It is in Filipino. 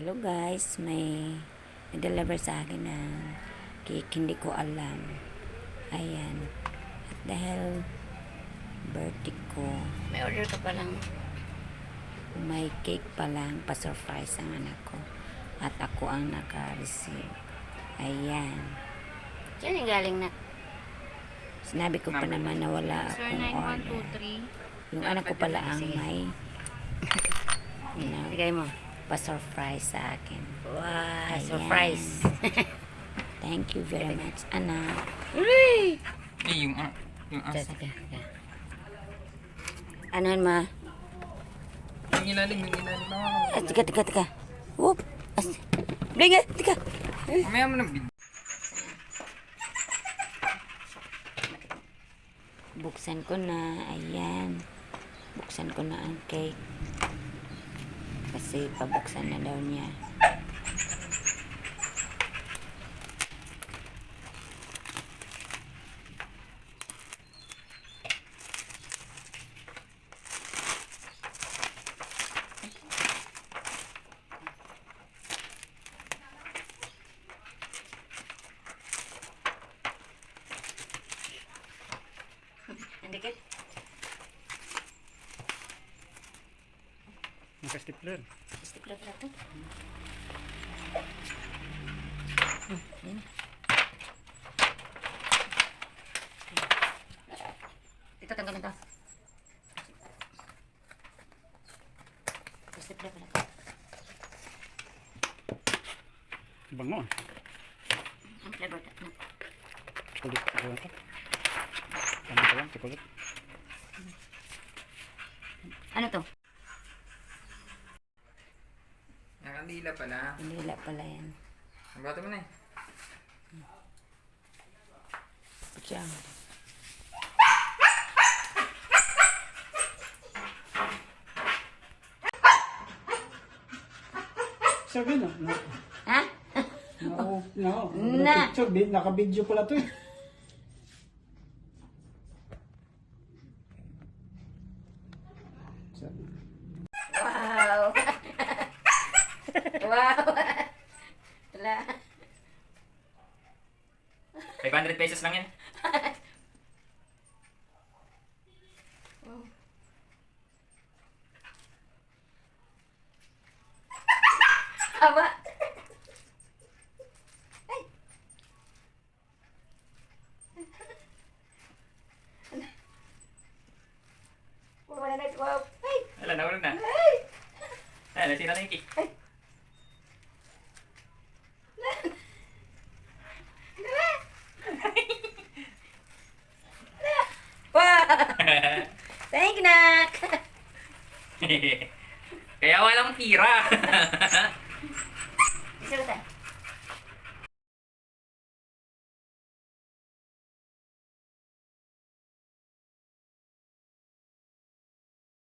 Hello guys, may nag-deliver sa akin ng cake, hindi ko alam. Ayan. At dahil birthday ko, may order ka palang. May cake palang pa-surprise ang anak ko. At ako ang naka-receive. Ayan. Diyan yung galing na. Sinabi ko pa naman na wala Sir, akong order. 9123. Yung anak ko pala ang may bigay mo pa-surprise sa akin. Wow, surprise. Thank you very much, anak. Uy! Yung asa. Ano ma? Yung ilalim. Tika. Whoop. Blinga, tika. Mamaya mo ng video. Buksan ko na, ayan. Buksan ko na ang cake. Kasi pabuksan na daw niya. Ang dikit. Naka-stapler. Stapler pala ito. Yan. Ito, tanggalin ito. Stapler pala ito. Bango. Ang flavor ito. Kulit. Ano pa lang? Kulit. Ano to? Nakandila pala. Nila pala yan. Ang bato mo na eh. Putya. Sabi na. Ha? Na. Picture, naka-video pala to eh. Sabi. Wow. Wow. Wala. 500 pesos lang yan. Haba. Ay. Wala na. Wow. Ay. Wala, nahulog na. Ay. Natira na yung cake. Ay. Wow. Thank you, Nak. Kaya walang tira. Isa